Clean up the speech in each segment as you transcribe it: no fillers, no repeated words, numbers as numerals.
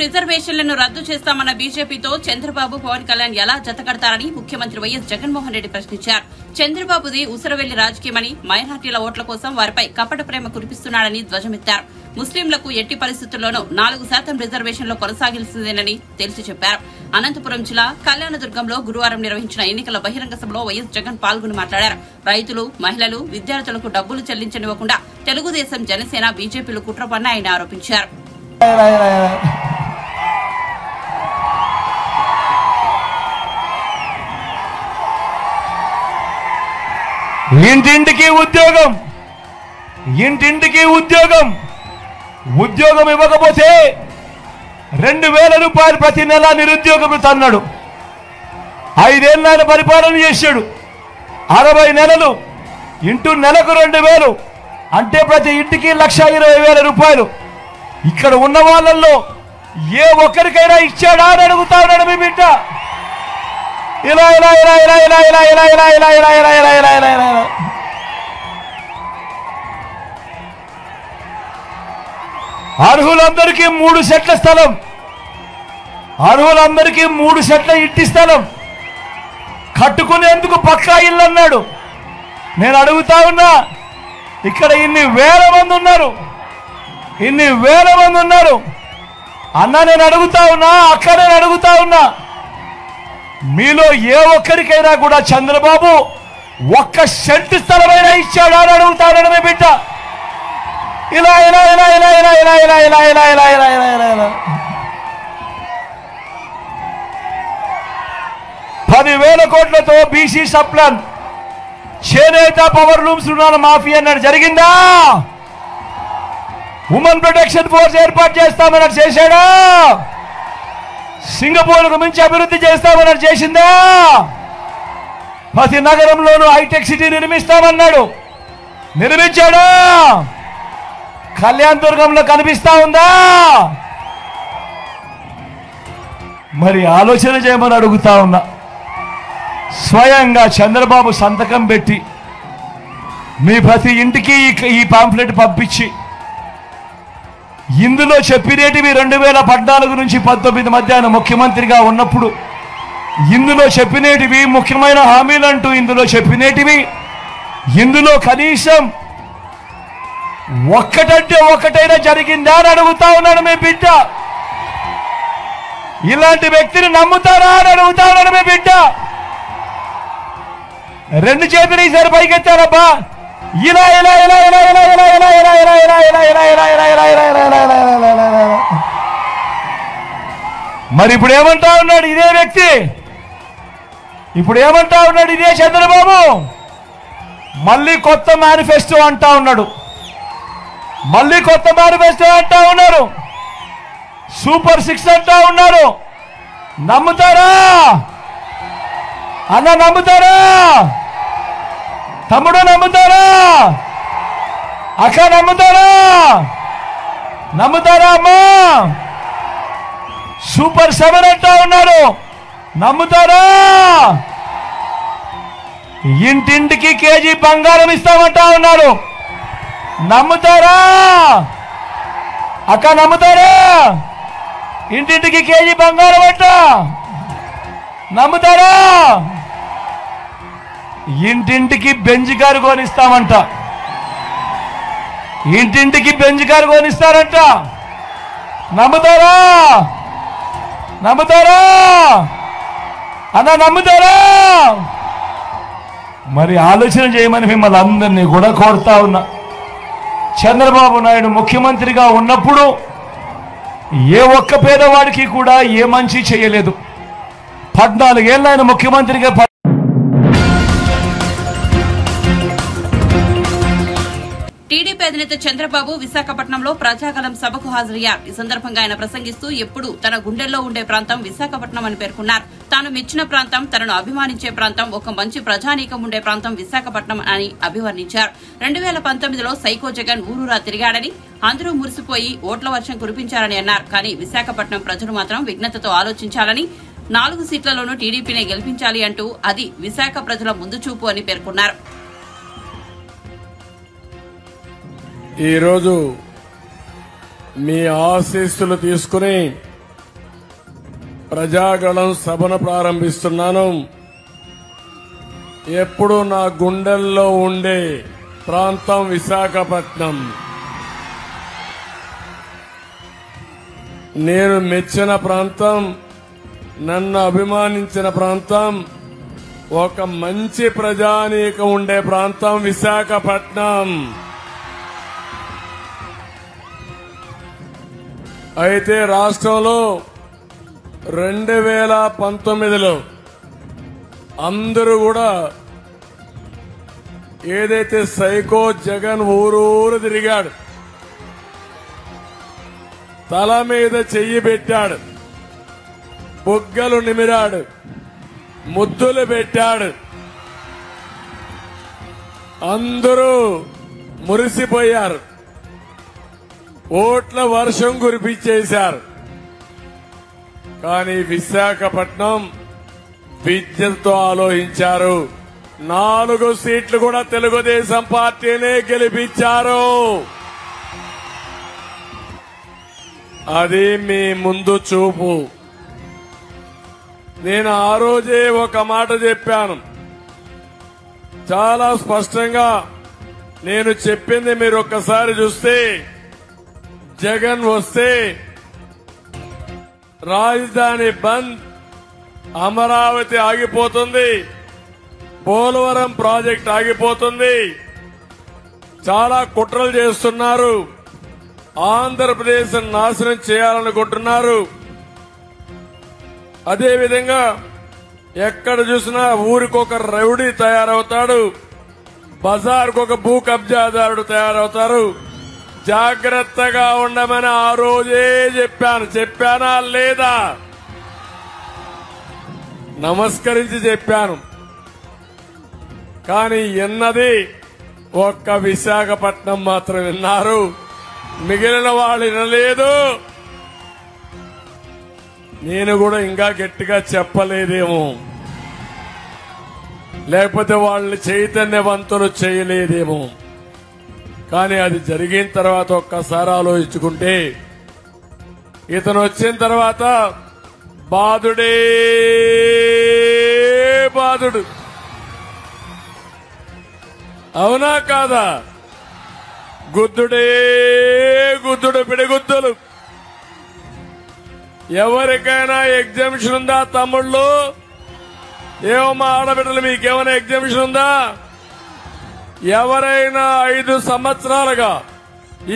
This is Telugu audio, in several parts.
రిజర్వేషన్లను రద్దు చేస్తామన్న బీజేపీతో చంద్రబాబు పవన్ కళ్యాణ్ ఎలా జతకడతారని ముఖ్యమంత్రి వైఎస్ జగన్మోహన్ రెడ్డి ప్రశ్నించారు. చంద్రబాబుది ఉసరవెల్లి రాజకీయమని, మైనార్టీల ఓట్ల కోసం వారిపై కపట ప్రేమ కురిపిస్తున్నాడని ధ్వజమెత్తారు. ముస్లింలకు ఎట్టి పరిస్థితుల్లోనూ 4% రిజర్వేషన్లో కొనసాగాల్సిందేనని తేల్చి చెప్పారు. అనంతపురం జిల్లా కళ్యాణదుర్గంలో గురువారం నిర్వహించిన ఎన్నికల బహిరంగ సభలో వైఎస్ జగన్ పాల్గొని మాట్లాడారు. రైతులు, మహిళలు, విద్యార్థులకు డబ్బులు చెల్లించనివ్వకుండా తెలుగుదేశం, జనసేన, బీజేపీలు కుట్ర పన్నాయని ఆరోపించారు. ఇంటింటికి ఉద్యోగం, ఇంటింటికి ఉద్యోగం, ఉద్యోగం ఇవ్వకపోతే 2000 రూపాయలు ప్రతి నెల నిరుద్యోగం తన్నాడు. 5 ఏళ్ళ పరిపాలన చేశాడు. 60 నెలలు ఇంటూ నెలకు 2000 అంటే ప్రతి ఇంటికి 1,20,000 రూపాయలు. ఇక్కడ ఉన్న వాళ్ళల్లో ఏ ఒక్కరికైనా ఇచ్చాడా అని అడుగుతా ఉన్నాడు మీ బిడ్డ. ఇలా ఇలా ఇలా ఇలా ఇలా ఇలా ఇలా ఇలా ఇలా ఇలా ఇలా ఇలా ఇలా ఇలా ఇలా అర్హులందరికీ 3 సెట్ల స్థలం, అర్హులందరికీ 3 సెట్ల ఇంటి స్థలం కట్టుకునేందుకు పక్కా ఇల్లు అన్నాడు. నేను అడుగుతా ఉన్నా, ఇక్కడ ఇన్ని వేల మంది ఉన్నారు, ఇన్ని వేల మంది ఉన్నారు అన్న, నేను అడుగుతా ఉన్నా, అక్క నేను అడుగుతా ఉన్నా, మీలో ఏ ఒక్కరికైనా కూడా చంద్రబాబు 1 సెంటు స్థలమైనా ఇచ్చాడా అని అడుగుతాడని మీ బిడ్డ. ఇలా ఇలా ఇలా ఇలా ఇలా ఇలా ఇలా ఇలా ఇలా ఇలా ఇలా ఇలా ఇలా ఇలా 10,000 కోట్లతో బీసీ సప్లాన్, చేనేత, పవర్ లూమ్స్ రుణాల మాఫీ అన్నాడు, జరిగిందా? ఉమెన్ ప్రొటెక్షన్ ఫోర్స్ ఏర్పాటు చేస్తామన్నాడు, చేశాడా? సింగపూర్కు మించి అభివృద్ధి చేస్తామన్నాడు, చేసిందా? ప్రతి నగరంలోనూ హైటెక్ సిటీ నిర్మిస్తామన్నాడు, నిర్మించాడా? కళ్యాణదుర్గంలో కనిపిస్తా ఉందా? మరి ఆలోచన చేయమని అడుగుతా ఉన్నా. స్వయంగా చంద్రబాబు సంతకం పెట్టి మీ ప్రతి ఇంటికి ఈ పాంఫ్లెట్ పంపించి ఇందులో చెప్పినేటివి 2014 నుంచి 19 మధ్య ఆయన ముఖ్యమంత్రిగా ఉన్నప్పుడు ఇందులో చెప్పినేటివి ముఖ్యమైన హామీలంటూ ఇందులో చెప్పినేటివి, ఇందులో కనీసం ఒక్కటంటే ఒక్కటైనా జరిగిందా అని అడుగుతా ఉన్నాడు మీ బిడ్డ. ఇలాంటి వ్యక్తిని నమ్ముతారా అని అడుగుతా ఉన్నాడు మీ బిడ్డ. 2 చేతులు ఈసారి పైకెత్తారబ్బా. ఇలా ఇలా ఇలా ఇలా ఇలా ఇలా ఇలా ఇలా ఇలా ఇలా ఇలా ఇలా ఇలా ఇలా ఇలా ఇలా ఇలా ఇలా ఇలా. మరి ఇప్పుడు ఏమంటా ఉన్నాడు ఇదే వ్యక్తి? ఇప్పుడు ఏమంటా ఉన్నాడు ఇదే చంద్రబాబు? మళ్ళీ కొత్త మేనిఫెస్టో అంటా ఉన్నాడు, మళ్ళీ కొత్త మేనిఫెస్టో అంటా ఉన్నారు, సూపర్ 6 అంటా ఉన్నారు. నమ్ముతారా అన్న? నమ్ముతారా తమ్ముడు? నమ్ముతారా అక్క? నమ్ముతారా? నమ్ముతారా అమ్మా? సూపర్ 7 అంటా ఉన్నారు, నమ్ముతారా? ఇంటింటికి కేజీ బంగారం ఇస్తామంటా ఉన్నారు, నమ్ముతారా అక్క? నమ్ముతారా? ఇంటింటికి కేజీ బంగారం అంట, నమ్ముతారా? ఇంటింటికి బెంజ్ కారు కొనిస్తామంట, ఇంటింటికి బెంజ్ కారు కొనిస్తారంట, నమ్ముతారా? నమ్ముతారా అన్న? నమ్ముతారా? మరి ఆలోచన చేయమని మిమ్మల్ని అందరినీ కూడా కోరుతా ఉన్నా. చంద్రబాబు నాయుడు ముఖ్యమంత్రిగా ఉన్నప్పుడు ఏ ఒక్క పేదవాడికి కూడా ఏ మంచి చేయలేదు. 14 ఏళ్ళు ఆయన ముఖ్యమంత్రిగా టీడీపీ అధినేత చంద్రబాబు విశాఖపట్నంలో ప్రజాగలం సభకు హాజరయ్యారు. ఈ సందర్భంగా ఆయన ప్రసంగిస్తూ ఎప్పుడూ తన గుండెల్లో ఉండే ప్రాంతం విశాఖపట్నం అని పేర్కొన్నారు. తాను మెచ్చిన ప్రాంతం, తనను అభిమానించే ప్రాంతం, ఒక మంచి ప్రజానీకం ఉండే ప్రాంతం విశాఖపట్నం అని అభివర్ణించారు. 2019లో సైకో జగన్ ఊరూరా తిరిగాడని, అందరూ మురిసిపోయి ఓట్ల వర్షం కురిపించారని అన్నారు. కానీ విశాఖపట్నం ప్రజలు మాత్రం విఘ్నతతో ఆలోచించాలని, 4 సీట్లలోనూ టీడీపీనే గెలిపించాలి అంటూ అది విశాఖ ప్రజల ముందు చూపు అని పేర్కొన్నారు. ఈరోజు మీ ఆశీస్సులు తీసుకుని ప్రజాగళం సభను ప్రారంభిస్తున్నాను. ఎప్పుడు నా గుండెల్లో ఉండే ప్రాంతం విశాఖపట్నం. నేను మెచ్చిన ప్రాంతం, నన్ను అభిమానించిన ప్రాంతం, ఒక మంచి ప్రజానీకం ఉండే ప్రాంతం విశాఖపట్నం. అయితే రాష్ట్రంలో 2019లో అందరూ కూడా ఏదైతే సైకో జగన్ ఊరూరు తిరిగాడు, తల మీద చెయ్యి పెట్టాడు, బుగ్గలు నిమిరాడు, ముద్దులు పెట్టాడు, అందరూ మురిసిపోయారు, ఓట్ల వర్షం కురిపించేశారు. కానీ విశాఖపట్నం విద్యతో ఆలోచించారు. 4 సీట్లు కూడా తెలుగుదేశం పార్టీనే గెలిపించారు. అది మీ ముందు చూపు. నేను ఆ రోజే ఒక మాట చెప్పాను, చాలా స్పష్టంగా. నేను చెప్పింది మీరు ఒక్కసారి చూస్తే, జగన్ వస్తే రాజధాని బంద్, అమరావతి ఆగిపోతుంది, పోలవరం ప్రాజెక్ట్ ఆగిపోతుంది, చాలా కుట్రలు చేస్తున్నారు, ఆంధ్రప్రదేశ్ నాశనం చేయాలనుకుంటున్నారు. అదేవిధంగా ఎక్కడ చూసినా ఊరికొక రౌడీ తయారవుతాడు, బజార్కు ఒక భూ కబ్జాదారుడు తయారవుతారు. జాగ్రత్తగా ఉండమని ఆ రోజే చెప్పాను. చెప్పానా లేదా? నమస్కరించి చెప్పాను. కానీ ఎన్నది ఒక్క విశాఖపట్నం మాత్రం విన్నారు, మిగిలిన వాళ్ళు వినలేదు. నేను కూడా ఇంకా గట్టిగా చెప్పలేదేమో, లేకపోతే వాళ్ళని చైతన్యవంతులు చేయలేదేమో. కానీ అది జరిగిన తర్వాత ఒక్కసారి ఆలోచించుకుంటే, ఇతను వచ్చిన తర్వాత బాధుడే బాధుడు. అవునా కాదా? గుద్దుడే గుద్దుడు, పిడిగుద్దులు. ఎవరికైనా ఎగ్జామిషన్ ఉందా తమ్ముళ్ళు? ఏమో మా ఆడబిడ్డలు, మీకేమైనా ఎగ్జామిషన్ ఉందా? ఎవరైనా 5 సంవత్సరాలుగా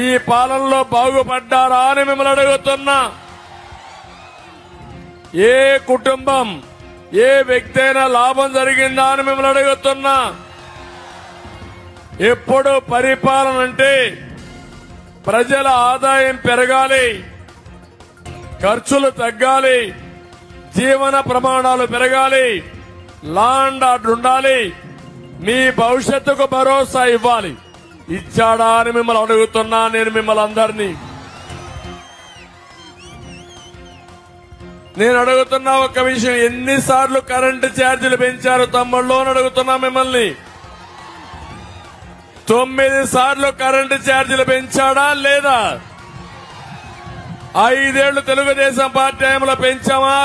ఈ పాలనలో బాగుపడ్డారా అని మిమ్మల్ని అడుగుతున్నా. ఏ కుటుంబం, ఏ వ్యక్తి అయినా లాభం జరిగిందా అని మిమ్మల్ని అడుగుతున్నా. ఎప్పుడు పరిపాలన అంటే ప్రజల ఆదాయం పెరగాలి, ఖర్చులు తగ్గాలి, జీవన ప్రమాణాలు పెరగాలి, లా అండ్ ఆర్డర్ ఉండాలి, మీ భవిష్యత్తుకు భరోసా ఇవ్వాలి. ఇచ్చాడా అని మిమ్మల్ని అడుగుతున్నా నేను మిమ్మల్ని అందరినీ. నేను అడుగుతున్నా ఒక విషయం, ఎన్నిసార్లు కరెంటు ఛార్జీలు పెంచారు తమ్ముళ్ళు అని అడుగుతున్నా మిమ్మల్ని. 9 సార్లు కరెంటు ఛార్జీలు పెంచాడా లేదా? 5 ఏళ్లు తెలుగుదేశం పార్టీ హయాంలో పెంచామా?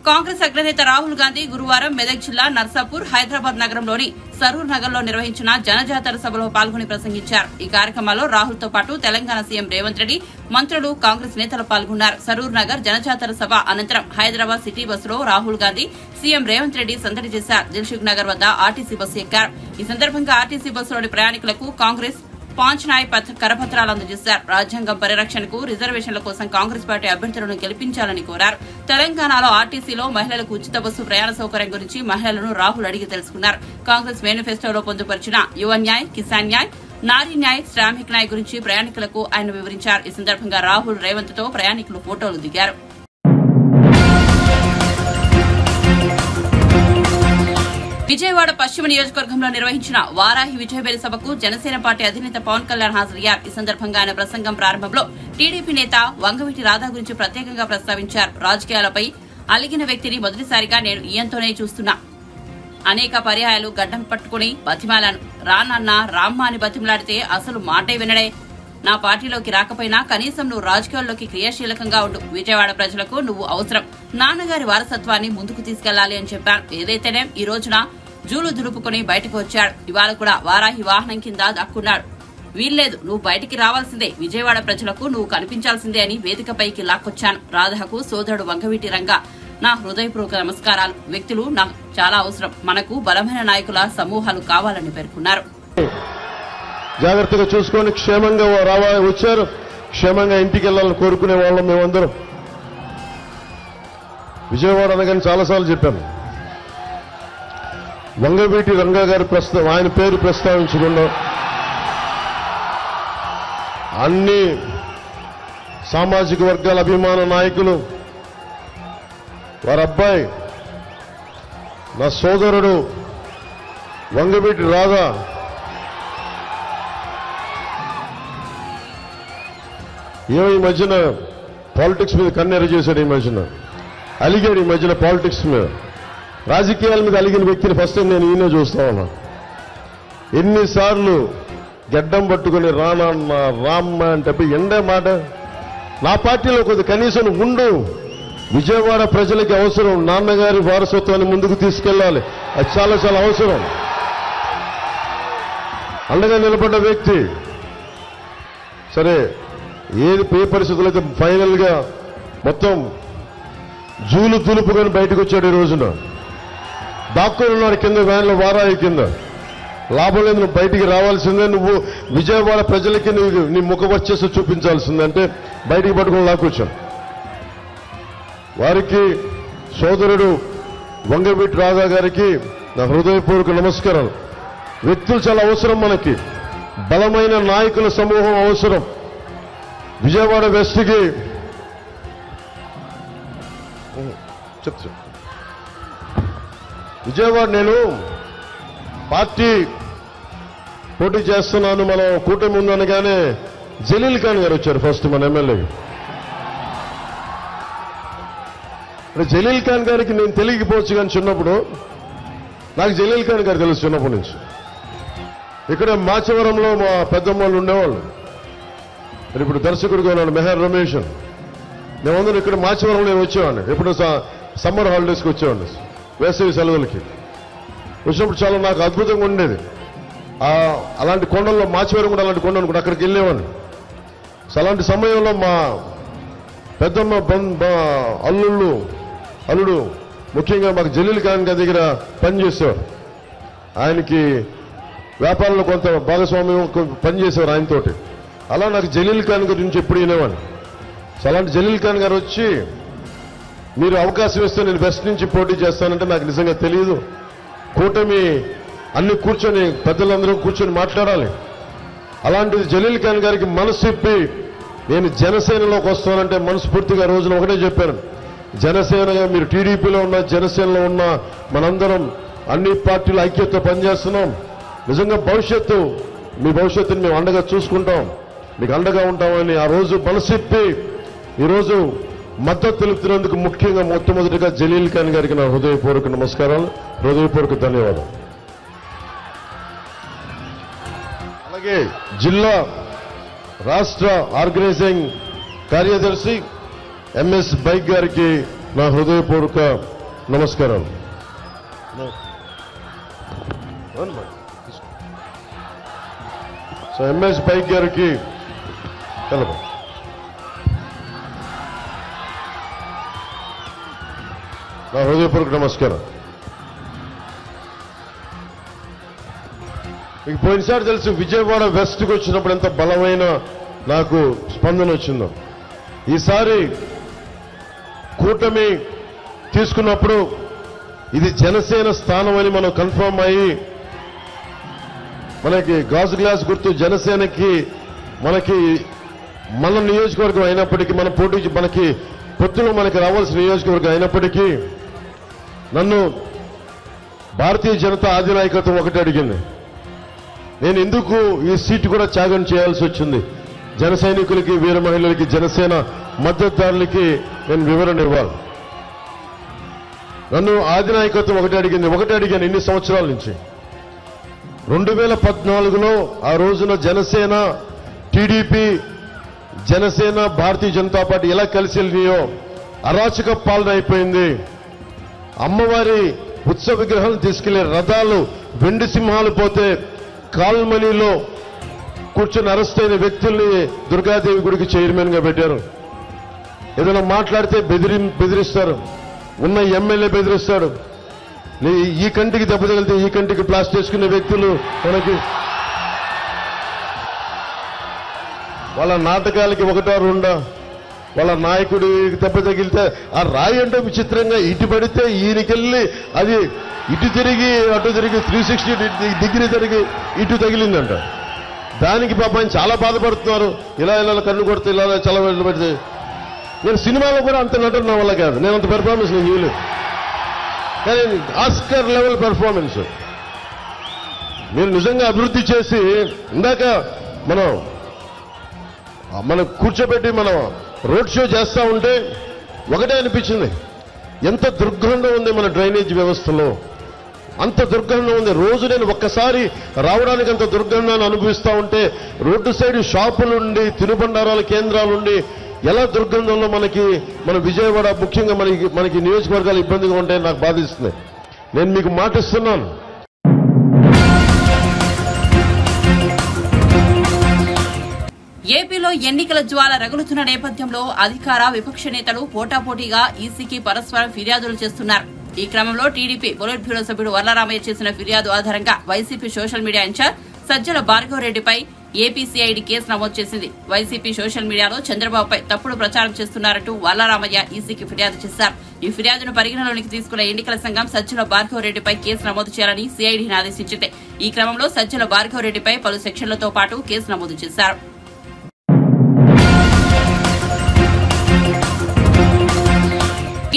కాంగ్రెస్ అగ్రనేత రాహుల్ గాంధీ గురువారం మెదక్ జిల్లా నర్సాపూర్, హైదరాబాద్ నగరంలోని సరూర్ నగర్ లో నిర్వహించిన జనజాతర సభలో పాల్గొని ప్రసంగించారు. ఈ కార్యక్రమంలో రాహుల్ తో పాటు తెలంగాణ సీఎం రేవంత్ రెడ్డి, మంత్రులు, కాంగ్రెస్ నేతలు పాల్గొన్నారు. సరూర్ నగర్ జనజాతర సభ అనంతరం హైదరాబాద్ సిటీ బస్సులో రాహుల్ గాంధీ, సీఎం రేవంత్ రెడ్డి సందడి చేశారు. దిల్సుఖ్ నగర్ వద్ద ఆర్టీసీ బస్సు ఎక్కారు. ఈ సందర్భంగా ఆర్టీసీ బస్సులోని ప్రయాణికులకు కాంగ్రెస్ పాంచ్నాయ్ కరపత్రాలు అందజేశారు. రాజ్యాంగం పరిరక్షణకు, రిజర్వేషన్ల కోసం కాంగ్రెస్ పార్టీ అభ్యర్థులను గెలిపించాలని కోరారు. తెలంగాణలో ఆర్టీసీలో మహిళలకు ఉచిత బస్సు ప్రయాణ సౌకర్యం గురించి మహిళలను రాహుల్ అడిగి తెలుసుకున్నారు. కాంగ్రెస్ మేనిఫెస్టోలో పొందుపరిచిన యువ న్యాయ్, కిసాన్ న్యాయ్, నారీ న్యాయ్, శ్రామిక్ న్యాయ్ గురించి ప్రయాణికులకు ఆయన వివరించారు. ఈ సందర్భంగా రాహుల్, రేవంత్ తో ప్రయాణికులు ఫోటోలు దిగారు. విజయవాడ పశ్చిమ నియోజకవర్గంలో నిర్వహించిన వారాహి విజయబేరి సభకు జనసేన పార్టీ అధినేత పవన్ కళ్యాణ్ హాజరయ్యారు. ఈ సందర్భంగా ఆయన ప్రసంగం ప్రారంభంలో టీడీపీ నేత వంగవీటి రాధా గురించి ప్రత్యేకంగా ప్రస్తావించారు. రాజకీయాలపై అలిగిన వ్యక్తిని మొదటిసారిగా నేను ఈయంతోనే చూస్తున్నా. అనేక పర్యాయాలు గడ్డం పట్టుకుని బతిమాలాను. రానన్నా రామ్మ అని బతిమలాడితే అసలు మాటే వినడే. నా పార్టీలోకి రాకపోయినా కనీసం నువ్వు రాజకీయాల్లోకి క్రియాశీలకంగా ఉండు. విజయవాడ ప్రజలకు నువ్వు అవసరం. నాన్నగారి వారసత్వాన్ని ముందుకు తీసుకెళ్లాలి అని చెప్పాను. ఏదైతేనే ఈ రోజున జూలు దులుపుకుని బయటకు వచ్చాడు. ఇవాళ కూడా వారాహి వాహనం కింద దక్కున్నాడు. వీల్లేదు, నువ్వు బయటికి రావాల్సిందే. విజయవాడ ప్రజలకు నువ్వు కనిపించాల్సిందే అని వేదికపైకి లాక్కొచ్చాను. రాధకు సోదరుడు వంగవీటి రంగా నా హృదయపూర్వక నమస్కారాలు. వ్యక్తులు నాకు చాలా అవసరం. మనకు బలమైన నాయకుల సమూహాలు కావాలని పేర్కొన్నారు. జాగ్రత్తగా చూసుకొని క్షేమంగా వచ్చారు. క్షేమంగా ఇంటికి వెళ్ళాలని కోరుకునే వాళ్ళం మేమందరం. విజయవాడ అనగానే చాలాసార్లు చెప్పాను. వంగవీటి రంగా గారి ఆయన పేరు ప్రస్తావించకుండా అన్ని సామాజిక వర్గాల అభిమాన నాయకులు, వారి అబ్బాయి నా సోదరుడు వంగవీటి రాధా ఏమో ఈ మధ్యన పాలిటిక్స్ మీద కన్నెర చేశాడు. ఈ మధ్యన అలిగాడు. ఈ మధ్యన పాలిటిక్స్ మీద, రాజకీయాల మీద అలిగిన వ్యక్తిని ఫస్ట్ టైం నేను ఈయనే చూస్తా ఉన్నా. ఎన్నిసార్లు గడ్డం పట్టుకుని రానన్న రామ్మ అంటే ఎండే మాట. నా పార్టీలో కొద్ది కనీసం ఉండు. విజయవాడ ప్రజలకి అవసరం. నాన్నగారి వారసత్వాన్ని ముందుకు తీసుకెళ్లాలి. అది చాలా చాలా అవసరం. అండగా నిలబడ్డ వ్యక్తి. సరే, ఏ పరిస్థితులు అయితే ఫైనల్ గా మొత్తం జూలు తులుపుకొని బయటకు వచ్చాడు. ఈ రోజున దాక్కుని ఉన్నాడు కింద వ్యాన్లో, వారాయి కింద. లాభం లేదు, నువ్వు బయటికి రావాల్సిందే. నువ్వు విజయవాడ ప్రజలకి నువ్వు నీ ముఖ వర్చస్సు చూపించాల్సిందంటే బయటికి పట్టుకుని లాక్కొచ్చాను. వారికి సోదరుడు వంగవీటి రాధా గారికి నా హృదయపూర్వక నమస్కారాలు. వ్యక్తులు చాలా అవసరం మనకి. బలమైన నాయకుల సమూహం అవసరం. విజయవాడ వెస్ట్కి చెప్తా. విజయవాడ నేను పార్టీ పోటీ చేస్తున్నాను, మనం కూటమి ఉందనగానే జలీల్ ఖాన్ గారు వచ్చారు ఫస్ట్ మన ఎమ్మెల్యేకి. జలీల్ ఖాన్ గారికి నేను తెలియకపోవచ్చు, కానీ చిన్నప్పుడు నాకు జలీల్ ఖాన్ గారు తెలుసు చిన్నప్పటి నుంచి. ఇక్కడ మాచవరంలో మా పెద్దమ్మ వాళ్ళు ఉండేవాళ్ళు. మరి ఇప్పుడు దర్శకుడిగా ఉన్నాడు మెహర్ రమేష్. మేమందరం ఇక్కడ మాచవరంలో నేను వచ్చేవాడిని. ఎప్పుడు సమ్మర్ హాలిడేస్కి వచ్చేవాడిని, వేసవి సెలవులకి వచ్చినప్పుడు చాలా నాకు అద్భుతంగా ఉండేది. అలాంటి కొండల్లో మాచవరం కూడా అలాంటి కొండ అనుకుంటే అక్కడికి వెళ్ళేవాడిని. అలాంటి సమయంలో మా పెద్దమ్మ అల్లుడు ముఖ్యంగా మాకు జలీల్ ఖాన్ గారి దగ్గర పనిచేసేవారు. ఆయనకి వ్యాపారంలో కొంత భాగస్వామ్యం పనిచేసేవారు ఆయనతోటి. అలా నాకు జలీల్ ఖాన్ గురించి ఎప్పుడు వినేవాడిని. అలాంటి జలీల్ ఖాన్ గారు వచ్చి, మీరు అవకాశం ఇస్తే నేను వెస్ట్ నుంచి పోటీ చేస్తానంటే నాకు నిజంగా తెలియదు. కూటమి అన్ని కూర్చొని పెద్దలందరూ కూర్చొని మాట్లాడాలి. అలాంటిది జలీల్ ఖాన్ గారికి మనసు ఇప్పి నేను జనసేనలోకి వస్తానంటే మనస్ఫూర్తిగా రోజున ఒకటే చెప్పాను. జనసేనగా మీరు టీడీపీలో ఉన్న, జనసేనలో ఉన్న మనందరం అన్ని పార్టీల ఐక్యతతో పనిచేస్తున్నాం. నిజంగా మీ భవిష్యత్తుని మేము అండగా చూసుకుంటాం, మీకు అండగా ఉంటామని ఆ రోజు మనసిప్పి ఈరోజు మద్దతు తెలుపుతున్నందుకు ముఖ్యంగా మొట్టమొదటిగా జలీల్ ఖాన్ గారికి నా హృదయపూర్వక నమస్కారాలు, హృదయపూర్వక ధన్యవాదాలు. అలాగే జిల్లా రాష్ట్ర ఆర్గనైజింగ్ కార్యదర్శి ఎంఎస్ బైక్ గారికి నా హృదయపూర్వక నమస్కారాలు. సో ఎంఎస్ బైక్ గారికి నా హృదయపూర్వక నమస్కారం. మీకు పోయినసారి తెలుసు విజయవాడ వెస్ట్కి వచ్చినప్పుడు ఎంత బలమైన నాకు స్పందన వచ్చిందో. ఈసారి కూటమి తీసుకున్నప్పుడు ఇది జనసేన స్థానం అని మనం కన్ఫర్మ్ అయ్యి, మనకి గాజు గ్లాస్ గుర్తు జనసేనకి మన నియోజకవర్గం అయినప్పటికీ, మన పోటీ మనకి పొత్తులో మనకి రావాల్సిన నియోజకవర్గం అయినప్పటికీ నన్ను భారతీయ జనతా అధినాయకత్వం ఒకటి అడిగింది. నేను ఎందుకు ఈ సీటు కూడా త్యాగం చేయాల్సి వచ్చింది, జన సైనికులకి, వీర మహిళలకి, జనసేన మద్దతుదారులకి నేను వివరణ ఇవ్వాలి. నన్ను అధినాయకత్వం ఒకటి అడిగాను ఇన్ని సంవత్సరాల నుంచి. 2014లో ఆ రోజున జనసేన టీడీపీ, జనసేన, భారతీయ జనతా పార్టీ ఎలా కలిసి వెళ్ళినాయో అరాచక పాలన అయిపోయింది. అమ్మవారి ఉత్సవ విగ్రహాలను తీసుకెళ్లే రథాలు వెండి సింహాలు పోతే కాల్మనీలో కూర్చొని అరెస్ట్ అయిన వ్యక్తుల్ని దుర్గాదేవి గుడికి చైర్మన్ గా పెట్టారు. ఏదైనా మాట్లాడితే బెదిరిస్తారు. ఉన్న ఎమ్మెల్యే బెదిరిస్తాడు. ఈ కంటికి దెబ్బ తగిలితే ఈ కంటికి ప్లాస్టర్ వేసుకునే వ్యక్తులు మనకి వాళ్ళ నాటకాలకి ఒకటో రెండో వాళ్ళ నాయకుడి దెబ్బ తగిలితే ఆ రాయి అంటే విచిత్రంగా ఇటు పడితే ఈయనకెళ్ళి అది ఇటు తిరిగి అటు తిరిగి 360 డిగ్రీ తిరిగి ఇటు తగిలిందంట. దానికి పాపం చాలా బాధపడుతున్నారు. ఇలా కన్ను కొడితే ఇలా చాలా పెడితే నేను సినిమాలో కూడా అంత నటన నా వల్ల కాదు. నేను అంత పెర్ఫార్మెన్స్ నేను చేయలేదు. కానీ ఆస్కర్ లెవెల్ పెర్ఫార్మెన్స్ మీరు నిజంగా అభివృద్ధి చేసి ఇందాక మనం కూర్చోబెట్టి మనం రోడ్ షో చేస్తా ఉంటే ఒకటే అనిపించింది, ఎంత దుర్గంధం ఉంది మన డ్రైనేజ్ వ్యవస్థలో, అంత దుర్గంధం ఉంది. రోజు నేను ఒక్కసారి రావడానికి అంత దుర్గంధాన్ని అనుభవిస్తూ ఉంటే రోడ్డు సైడ్ షాపులుండి తినుబండారాల కేంద్రాలుండి ఎలా దుర్గంధంలో మన విజయవాడ ముఖ్యంగా మనకి నియోజకవర్గాలు ఇబ్బందిగా ఉంటాయని నాకు బాధిస్తుంది. నేను మీకు మాటిస్తున్నాను. ఏపీలో ఎన్నికల జ్వాల రగులుతున్న నేపథ్యంలో అధికార విపక్ష నేతలు పోటాపోటీగా ఈసీకి పరస్పరం ఫిర్యాదులు చేస్తున్నారు. ఈ క్రమంలో టీడీపీ పొలిట్ బ్యూరో సభ్యుడు వర్లరామయ్య చేసిన ఫిర్యాదు ఆధారంగా YCP social media in charge Sajjala భార్గవరెడ్డిపై ఏపీసీఐడీ కేసు నమోదు చేసింది. వైసీపీ సోషల్ మీడియాలో చంద్రబాబుపై తప్పుడు ప్రచారం చేస్తున్నారంటూ వర్లరామయ్య ఈసీకి ఫిర్యాదు చేశారు. ఈ ఫిర్యాదును పరిగణలోనికి తీసుకున్న ఎన్నికల సంఘం సజ్జల భార్గవరెడ్డిపై కేసు నమోదు చేయాలని సీఐడీని ఆదేశించింది. ఈ క్రమంలో సజ్జల భార్గవరెడ్డిపై పలు సెక్షన్లతో పాటు కేసు నమోదు చేశారు.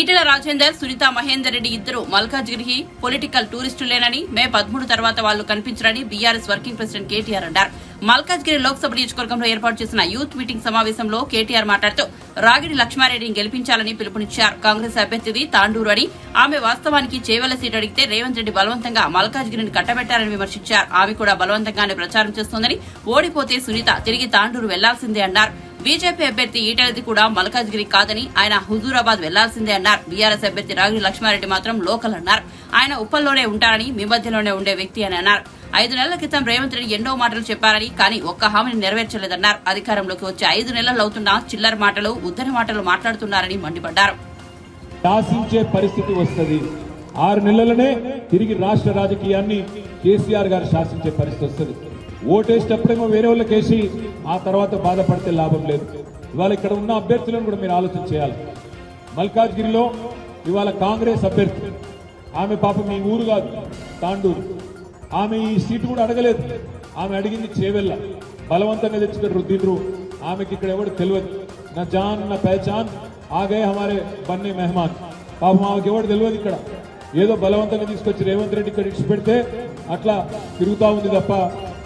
ఈటెల రాజేందర్, సునీతా మహేందర్ రెడ్డి ఇద్దరు మల్కాజ్గిరికి పొలిటికల్ టూరిస్టులేనని, మే 13 తర్వాత వాళ్లు కనిపించరని బీఆర్ఎస్ వర్కింగ్ ప్రెసిడెంట్ కేటీఆర్ అన్నారు. మల్కాజ్గిరి లోక్సభ నియోజకవర్గంలో ఏర్పాటు చేసిన యూత్ మీటింగ్ సమావేశంలో కేటీఆర్ మాట్లాడుతూ రాగిడి లక్ష్మారెడ్డిని గెలిపించాలని పిలుపునిచ్చారు. కాంగ్రెస్ అభ్యర్థిది తాండూరు అని, ఆమె వాస్తవానికి చేవెళ్ల సీటు అడిగితే రేవంత్ రెడ్డి బలవంతంగా మల్కాజ్గిరిని కట్టబెట్టారని విమర్శించారు. ఆమె కూడా బలవంతంగానే ప్రచారం చేస్తోందని, ఓడిపోతే సునీత తిరిగి తాండూరు వెళ్లాల్సిందే అన్నారు. బీజేపీ అభ్యర్థి ఈటెలది కూడా మల్కాజ్గిరి కాదని, ఆయన హుజూరాబాద్ వెళ్లాల్సిందే అన్నారు. బీఆర్ఎస్ అభ్యర్థి రాగిడి లక్ష్మారెడ్డి మాత్రం లోకల్ అన్నారు. ఆయన ఉప్పల్లోనే ఉంటారని, మీ మధ్యలోనే ఉండే వ్యక్తి అని అన్నారు. 5 నెలల క్రితం రేవంత్ రెడ్డి ఎన్నో మాటలు చెప్పారని, కానీ ఒక్క హామీని నెరవేర్చలేదన్నారు. అధికారంలోకి వచ్చి 5 నెలలు అవుతున్నా చిల్లర మాటలు, ఉద్దరి మాటలు మాట్లాడుతున్నారని మండిపడ్డారు. శాసించే పరిస్థితి వస్తుంది. 6 నెలలనే తిరిగి రాష్ట్ర రాజకీయాన్ని కేసీఆర్ గారు శాసించే పరిస్థితి వస్తుంది. ఓటేసేటప్పుడేమో వేరే వాళ్ళకేసి ఆ తర్వాత బాధపడితే లాభం లేదు. ఇవాళ ఇక్కడ ఉన్న అభ్యర్థులను కూడా మీరు ఆలోచన చేయాలి. మల్కాజ్గిరిలో ఇవాళ కాంగ్రెస్ అభ్యర్థి, ఆమె పాపం మీ ఊరు కాదు తాండూరు, ఆమె ఈ సీటు కూడా అడగలేదు. ఆమె అడిగింది చేవెళ్ళ, బలవంతంగా తెచ్చుకొని రుద్దిండ్రు. ఆమెకి ఇక్కడ ఎవరు తెలియదు. నా జాన్ నా పహచాన్ ఆగే హమారే బన్నే మెహమాన్. పాపం ఆమెకి ఎవరు తెలియదు. ఇక్కడ ఏదో బలవంతంగా తీసుకొచ్చి రేవంత్ రెడ్డి ఇక్కడ ఇచ్చి పెడితే అట్లా తిరుగుతా ఉంది తప్ప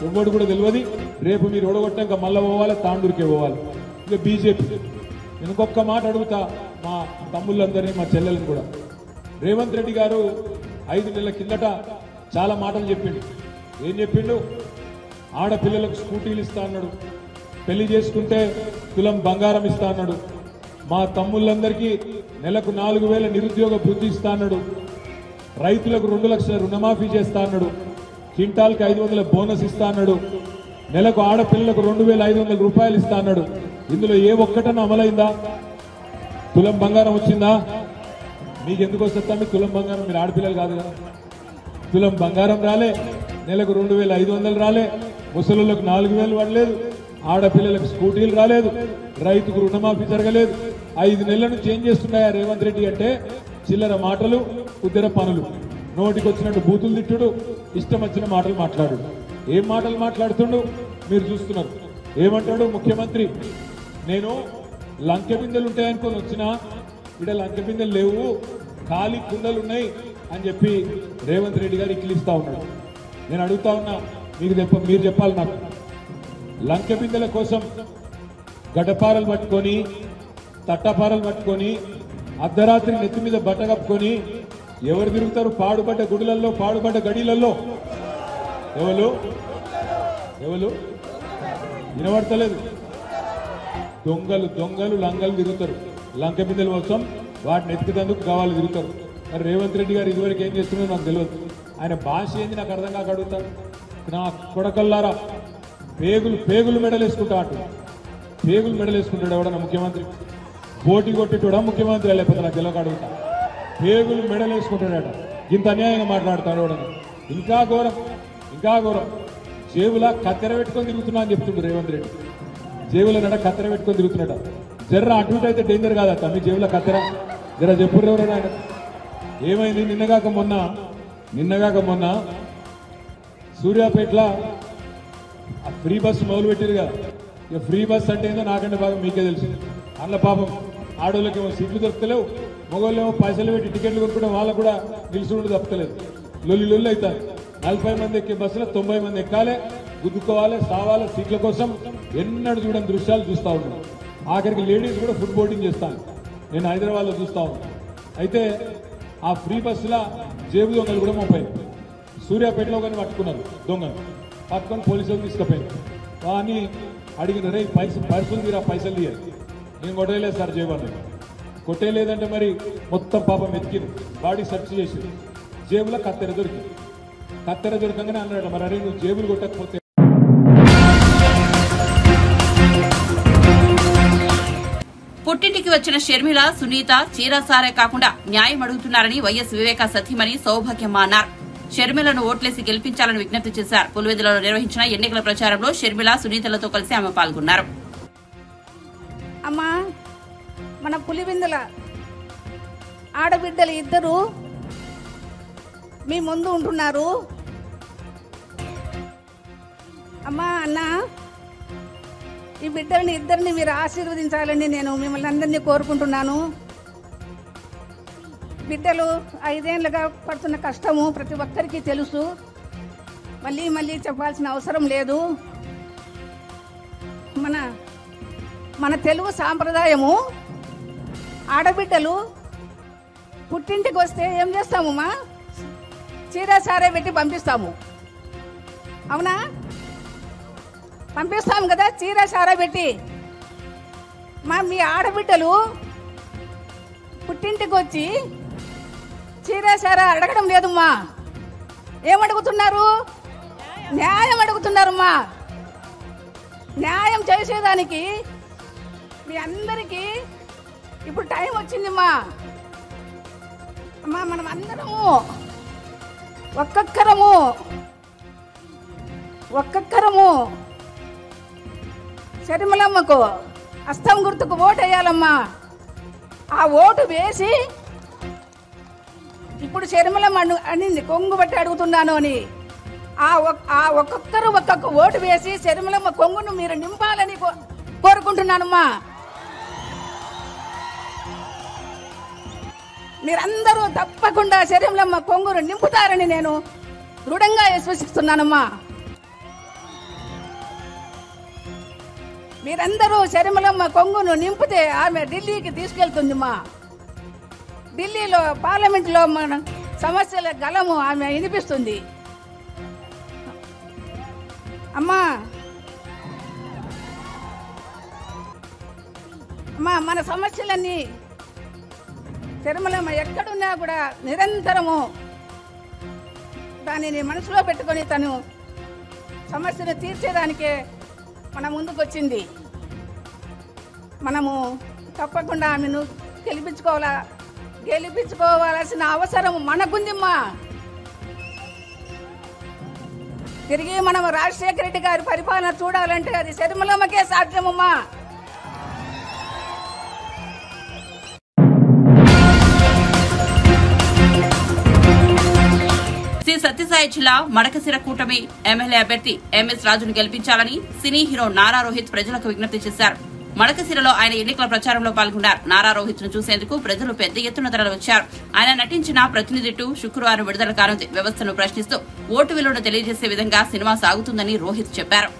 ఎవడు కూడా తెలియదు. రేపు మీరు ఓడగొట్టాక మళ్ళీ పోవాలి, తాండూరుకే పోవాలి. ఇక బీజేపీ, నేను ఇంకొక మాట అడుగుతా మా తమ్ముళ్ళందరినీ, మా చెల్లెలను కూడా. రేవంత్ రెడ్డి గారు 5 నెలల కిందట చాలా మాటలు చెప్పిండు. ఏం చెప్పిండు? ఆడపిల్లలకు స్కూటీలు ఇస్తా అన్నాడు, పెళ్లి చేసుకుంటే తులం బంగారం ఇస్తా అన్నాడు, మా తమ్ముళ్ళందరికీ నెలకు 4,000 నిరుద్యోగ భృతి ఇస్తా అన్నాడు, రైతులకు 2 లక్షల రుణమాఫీ చేస్తా అన్నాడు, క్వింటాల్కి 500 బోనస్ ఇస్తా అన్నాడు, నెలకు ఆడపిల్లలకు 2,500 రూపాయలు ఇస్తా అన్నాడు. ఇందులో ఏ ఒక్కటన్నా అమలైందా? తులం బంగారం వచ్చిందా? మీకు ఎందుకు వస్తుందా మీ తులం బంగారం? మీరు ఆడపిల్లలు కాదు కదా. తులం బంగారం రాలే, నెలకు 2,500 రాలే, ముసలులకు 4,000 పడలేదు, ఆడపిల్లలకు స్కూటీలు రాలేదు, రైతుకు రుణమాఫీ జరగలేదు. 5 నెలల నుంచి ఏం చేస్తున్నాయా రేవంత్ రెడ్డి అంటే చిల్లర మాటలు, ఉద్దర పనులు, నోటికి వచ్చినట్టు బూతులు తిట్టుడు, ఇష్టం వచ్చిన మాటలు మాట్లాడు. ఏం మాటలు మాట్లాడుతుండు మీరు చూస్తున్నారు. ఏమంటాడు ముఖ్యమంత్రి? నేను లంకె బిందెలు ఉంటాయనుకొని వచ్చినా, ఇక్కడ లంకె బిందెలు లేవు, ఖాళీ కుండలు ఉన్నాయి అని చెప్పి రేవంత్ రెడ్డి గారు ఇక్కిలిస్తా ఉన్నాడు. నేను అడుగుతా ఉన్నా, మీరు చెప్పాలి నాకు. లంకె బిందెల కోసం గడ్డపారలు పట్టుకొని, తట్టపారలు పట్టుకొని, అర్ధరాత్రి నెత్తి మీద బట్ట కప్పుకొని ఎవరు తిరుగుతారు? పాడుబడ్డ గుడులలో, పాడుబడ్డ గడిలలో. ఎవరు వినబడతలేదు. దొంగలు దొంగలు లంగలు తిరుగుతారు. లంక బిందెల కోసం వాటిని ఎత్తుకుతందుకు కావాలి తిరుగుతారు. మరి రేవంత్ రెడ్డి గారు ఇదివరకు ఏం చేస్తున్నారో నాకు తెలియదు. ఆయన భాష ఏంది నాకు అర్థం కాక అడుగుతాడు. నా కొడకల్లారా పేగులు మెడలు వేసుకుంటా అంటు. పేగులు మెడలు వేసుకుంటాడు ఎవడన్నా ముఖ్యమంత్రి? పోటీ కొట్టేటోడా ముఖ్యమంత్రి? లేకపోతే నాకు తెలియక అడుగుతా. పేగులు మెడలు వేసుకుంటాడట. ఇంత అన్యాయంగా మాట్లాడతాడు ఎవడన్నా. ఇంకా ఘోరం జేబులా కత్తెర పెట్టుకొని తిరుగుతున్నా అని చెప్తుండ్రు రేవంత్ రెడ్డి. జేబులో నడ కత్తెర పెట్టుకొని తిరుగుతున్నాడు. జర్ర అటు ఇటు అయితే డేంజర్ కాదా మీ జేబులో కత్తెర? జర చెప్పుర్రు ఎవరైనా. ఆయన ఏమైంది? నిన్నగాక మొన్న సూర్యాపేటలో ఆ ఫ్రీ బస్సు మొదలు పెట్టారు కదా. ఇక ఫ్రీ బస్ అంటే ఏందో నాకంటే బాగా మీకే తెలుసు. అందులో పాపం ఆడోళ్ళకేమో సీట్లు దొరకలేవు, మగవాళ్ళేమో పైసలు పెట్టి టికెట్లు కొనుక్కుంటే వాళ్ళకు కూడా నిలుచుండి తప్పలేదు. లొల్లి అవుతారు. 40 మంది ఎక్కే బస్సులో 90 మంది ఎక్కాలి, గుద్దుకోవాలి, సావాలి సీట్ల కోసం. ఎన్నడూ చూడని దృశ్యాలు చూస్తూ ఉన్నాం. ఆఖరికి లేడీస్ కూడా ఫుడ్ బోటింగ్ చేస్తాను. నేను హైదరాబాద్లో చూస్తా ఉన్నాను. అయితే ఆ ఫ్రీ బస్సులో జేబు దొంగలు కూడా మోపాయి. సూర్యాపేటలో కానీ పట్టుకున్నారు దొంగలు. పట్టుకొని పోలీసులు తీసుకుపోయారు. కానీ అడిగిన రే పైసలు తీరా, పైసలు తీయాలి. నేను కొట్టేయలేదు సార్ జేబు అన్నది. కొట్టేయలేదంటే మరి మొత్తం పాపం ఎత్తికింది. బాడీ సెర్చ్ చేసి జేబులో కత్తెర దొరికింది. కత్తెర దొరకంగానే అన్నాడు, మరి అరే నువ్వు జేబులు కొట్టకపోతే. పుట్టింటికి వచ్చిన షర్మిల, సునీత చీరాసారే కాకుండా న్యాయం అడుగుతున్నారని వైఎస్ వివేక సతీమణి సౌభాగ్యమ్మ అన్నారు. షర్మిలను ఓట్లేసి గెలిపించాలని విజ్ఞప్తి చేశారు. పులివెందులలో నిర్వహించిన ఎన్నికల ప్రచారంలో షర్మిల, సునీతలతో కలిసి ఆమె పాల్గొన్నారు. అమ్మా, మన పులివెందుల ఆడబిడ్డలు ఇద్దరు మీ ముందు ఉంటున్నారు. అమ్మా, అన్న, ఈ బిడ్డల్ని ఇద్దరిని మీరు ఆశీర్వదించాలని నేను మిమ్మల్ని అందరినీ కోరుకుంటున్నాను. బిడ్డలు 5 ఏళ్లుగా పడుతున్న కష్టము ప్రతి ఒక్కరికి తెలుసు. మళ్ళీ చెప్పాల్సిన అవసరం లేదు. మన తెలుగు సాంప్రదాయము, ఆడబిడ్డలు పుట్టింటికి వస్తే ఏం చేస్తామమ్మా? చీరాసారే పెట్టి పంపిస్తాము. అవునా? పంపిస్తాము కదా చీరాసారా పెట్టి. మీ ఆడబిడ్డలు పుట్టింటికి వచ్చి చీరాసారా అడగడం లేదమ్మా. ఏమడుగుతున్నారు? న్యాయం అడుగుతున్నారమ్మా. న్యాయం చేసేదానికి మీ అందరికీ ఇప్పుడు టైం వచ్చిందమ్మా. అమ్మా, మనం అందరము ఒక్కొక్కరము షర్మిలమ్మకు హస్తం గుర్తుకు ఓటు వేయాలమ్మా. ఆ ఓటు వేసి ఇప్పుడు షర్మిలమ్మ అనింది కొంగు బట్టి అడుగుతున్నాను అని. ఆ ఒక్కొక్కరు ఒక్కొక్క ఓటు వేసి షర్మిలమ్మ కొంగును మీరు నింపాలని కోరుకుంటున్నానమ్మా. మీరందరూ తప్పకుండా షర్మిలమ్మ కొంగును నింపుతారని నేను దృఢంగా విశ్వసిస్తున్నానమ్మా. మీరందరూ షర్మిలమ్మ కొంగును నింపితే ఆమె ఢిల్లీకి తీసుకెళ్తుందిమ్మా. ఢిల్లీలో పార్లమెంట్లో మన సమస్యల గలము ఆమె వినిపిస్తుంది. అమ్మా, మన సమస్యలన్నీ షర్మిలమ్మ ఎక్కడున్నా కూడా నిరంతరము దానిని మనసులో పెట్టుకొని తను సమస్యను తీర్చేదానికే మన ముందుకు వచ్చింది. మనము తప్పకుండా ఆమెను గెలిపించుకోవాల్సిన అవసరం మనకుందిమ్మా. తిరిగి మనం రాజశేఖర రెడ్డి గారి పరిపాలన చూడాలంటే అది షర్మిలమ్మకే సాధ్యమమ్మా. శ్రీ సత్యసాయి జిల్లా మడకశిర కూటమి ఎమ్మెల్యే అభ్యర్థి ఎంఎస్ రాజును గెలిపించాలని సినీ హీరో నారా రోహిత్ ప్రజలకు విజ్ఞప్తి చేశారు. మడకశిరలో ఆయన ఎన్నికల ప్రచారంలో పాల్గొన్నారు. నారా రోహిత్ ను చూసేందుకు ప్రజలు పెద్ద ఎత్తున తరలివచ్చారు. ఆయన నటించిన ప్రతినిధి 2 శుక్రవారం విడుదల కానుంది. వ్యవస్థను ప్రశ్నిస్తూ ఓటు విలువను తెలియజేసే విధంగా సినిమా సాగుతుందని రోహిత్ చెప్పారు.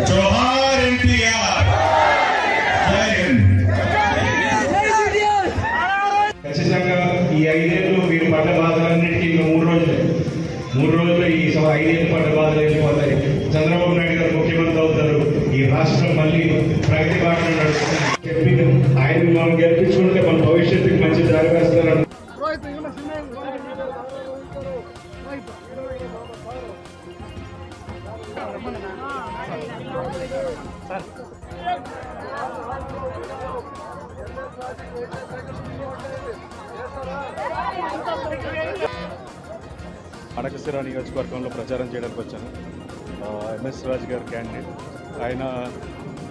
జోహార్ ఎన్టీఆర్. మడకశిర నియోజకవర్గంలో ప్రచారం చేయడానికి వచ్చాను. ఎంఎస్ రాజు గారు క్యాండిడేట్. ఆయన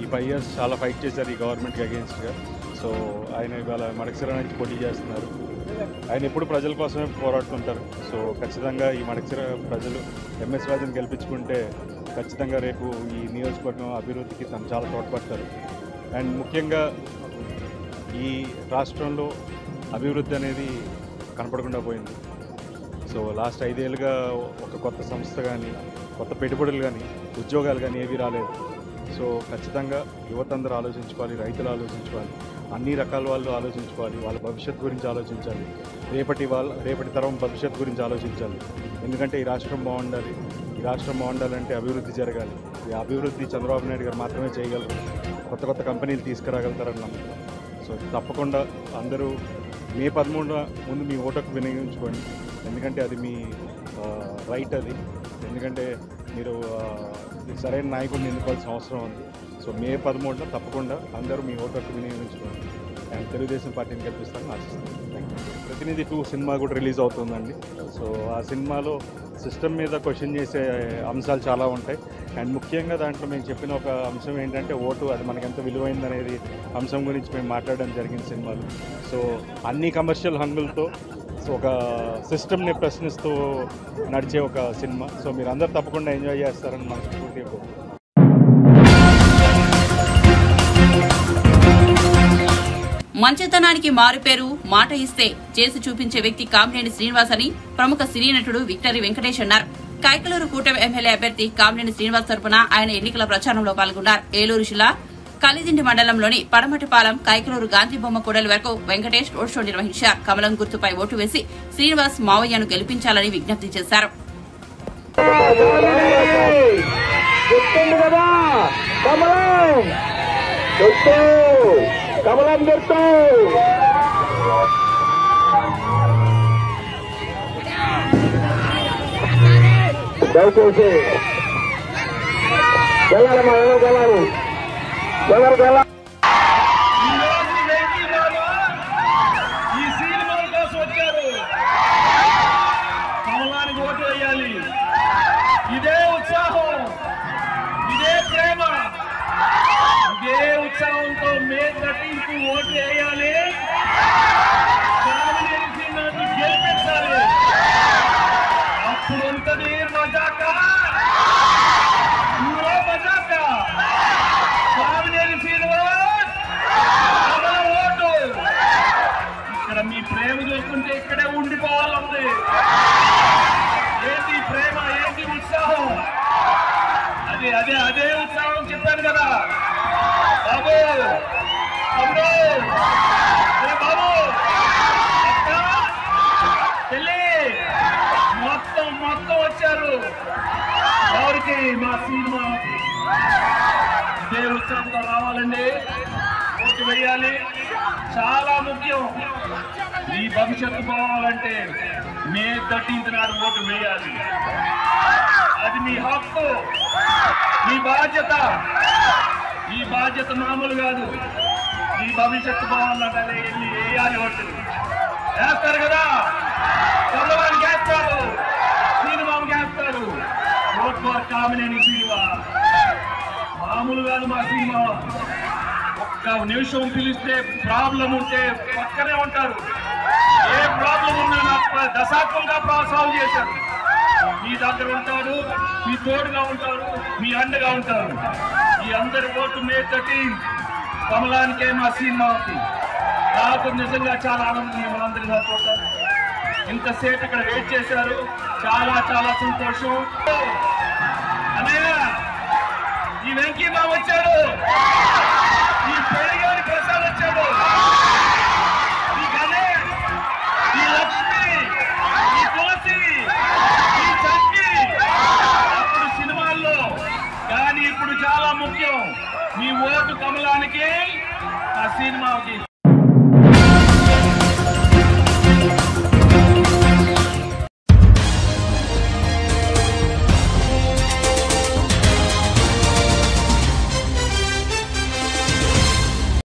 ఈ 5 years చాలా ఫైట్ చేశారు ఈ గవర్నమెంట్కి అగెన్స్ట్గా. సో ఆయన ఇవాళ మడకశిర నుంచి పోటీ చేస్తున్నారు. ఆయన ఎప్పుడు ప్రజల కోసమే పోరాడుతుంటారు. సో ఖచ్చితంగా ఈ మడకశిర ప్రజలు ఎంఎస్ రాజుని గెలిపించుకుంటే ఖచ్చితంగా రేపు ఈ నియోజకవర్గం అభివృద్ధికి తను చాలా తోడ్పడతారు. అండ్ ముఖ్యంగా ఈ రాష్ట్రంలో అభివృద్ధి అనేది కనపడకుండా పోయింది. సో లాస్ట్ 5 ఏళ్ళుగా ఒక కొత్త సంస్థ కానీ, కొత్త పెట్టుబడులు కానీ, ఉద్యోగాలు కానీ ఏవి రాలేదు. సో ఖచ్చితంగా యువతందరూ ఆలోచించుకోవాలి, రైతులు ఆలోచించుకోవాలి, అన్ని రకాల వాళ్ళు ఆలోచించుకోవాలి, వాళ్ళ భవిష్యత్తు గురించి ఆలోచించాలి, రేపటి తరం భవిష్యత్తు గురించి ఆలోచించాలి. ఎందుకంటే ఈ రాష్ట్రం బాగుండాలి. ఈ రాష్ట్రం బాగుండాలంటే అభివృద్ధి జరగాలి. ఈ అభివృద్ధి చంద్రబాబు నాయుడు గారు మాత్రమే చేయగలరు. కొత్త కొత్త కంపెనీలు తీసుకురాగలుగుతారని నమ్ముతాం. సో తప్పకుండా అందరూ మే 13 ముందు మీ ఓటుకు వినియోగించుకోండి. ఎందుకంటే అది మీ రైట్. అది ఎందుకంటే మీరు సరైన నాయకుడిని ఎన్నుకోవాల్సిన అవసరం ఉంది. సో మే 13 తప్పకుండా అందరూ మీ ఓటుకు వినియోగించుకోండి. అండ్ తెలుగుదేశం పార్టీని గెలిపిస్తారని ఆశిస్తాను. ప్రతినిధి 2 సినిమా కూడా రిలీజ్ అవుతుందండి. సో ఆ సినిమాలో సిస్టమ్ మీద క్వశ్చన్ చేసే అంశాలు చాలా ఉంటాయి. అండ్ ముఖ్యంగా దాంట్లో మేము చెప్పిన ఒక అంశం ఏంటంటే ఓటు, అది మనకు ఎంత విలువైందనేది అంశం గురించి మేము మాట్లాడడం జరిగింది సినిమాలో. సో అన్ని కమర్షియల్ హంగులతో ఒక సిస్టమ్ని ప్రశ్నిస్తూ నడిచే ఒక సినిమా. సో మీరు అందరూ తప్పకుండా ఎంజాయ్ చేస్తారని మనస్ఫూర్తిగా కోరుకుంటున్నాను. మంచితనానికి మారుపేరు మాట ఇస్తే చేసి చూపించే వ్యక్తి కామినేని శ్రీనివాస్ అని ప్రముఖ సినీ నటుడు విక్టరీ వెంకటేష్ అన్నారు. కైకలూరు కూటమి ఎమ్మెల్యే అభ్యర్థి కామినేని శ్రీనివాస్ తరపున ఆయన ఎన్నికల ప్రచారంలో పాల్గొన్నారు. ఏలూరు జిల్లా కలిదిండి మండలంలోని పడమటిపాలెం కైకలూరు గాంధీ బొమ్మ కూడలి వరకు వెంకటేష్ రోడ్ షో నిర్వహించారు. కమలం గుర్తుపై ఓటు వేసి శ్రీనివాస్ మావయ్యను గెలిపించాలని విజ్ఞప్తి చేశారు. దయచేసి వెళ్ళాలమ్మా, వెళ్ళాలి ఈ సినిమాల కోసం వచ్చారు. కమలానికి ఓటు వేయాలి. ఇదే ఉత్సాహం, ఇదే ప్రేమ, ఇదే ఉత్సాహంతో మే 13కు ఓటు వేయాలి. కామినేని శ్రీనివాస్ని గెలిపించాలి. అప్పుడు ఉంటది మజాక, మజాక. కామినేని శ్రీనివాస్ ఓటు. ఇక్కడ మీ ప్రేమ చూస్తుంటే ఇక్కడే ఉండిపోవాలంది. ఏంటి ప్రేమ, ఏంటి ఉత్సాహం? అదే ఉత్సాహం చెప్పాను కదా బాబు. బాబు అక్క పెళ్ళి మొత్తం వచ్చారు. ఎవరికి? మా సినిమా ఇదే ఉత్సాహంతో రావాలండి. ఓటు వేయాలి. చాలా ముఖ్యం. ఈ భవిష్యత్తు పోవాలంటే మే 13th నాడు ఓటు వేయాలి. అది మీ హక్కు, మీ బాధ్యత. ఈ బాధ్యత మామూలు కాదు. ఈ భవిష్యత్తు పోవాలంటే వెళ్ళి వేయాలి. ఓటు వేస్తారు కదా, చంద్రబాబు వేస్తారు, శ్రీనివాస్ వేస్తారు. Vote for Kamineni Srinivas. మామూలు కాదు మా సినిమా. ఒక్క నిమిషం పిలిస్తే ప్రాబ్లం ఉంటే పక్కనే ఉంటారు. ఏ ప్రాబ్లం ఉన్నా నాకు దశాబ్దంగా సాల్వ్ చేశారు. మీ దగ్గర ఉంటారు, మీ తోడుగా ఉంటారు, మీ అండగా ఉంటారు. ఈ అందరి ఓటు మే 13 కమలానికే, మా సినిమాకి. నాకు నిజంగా చాలా ఆనందం మనందరిగా చూడాలి. ఇంతసేపు ఇక్కడ వెయిట్ చేశారు. చాలా సంతోషం. అన్నయ్య, ఈ వెంకీ బాబు వచ్చాడు, ఈ పెరిగారి ప్రసాద్ వచ్చాడు, ఈ గణేష్, ఈ లక్ష్మి, ఈ తులసి, ఈ చక్కి. అప్పుడు సినిమాల్లో కానీ ఇప్పుడు చాలా ముఖ్యం. మీ ఓటు కమలానికి, ఆ సినిమాకి.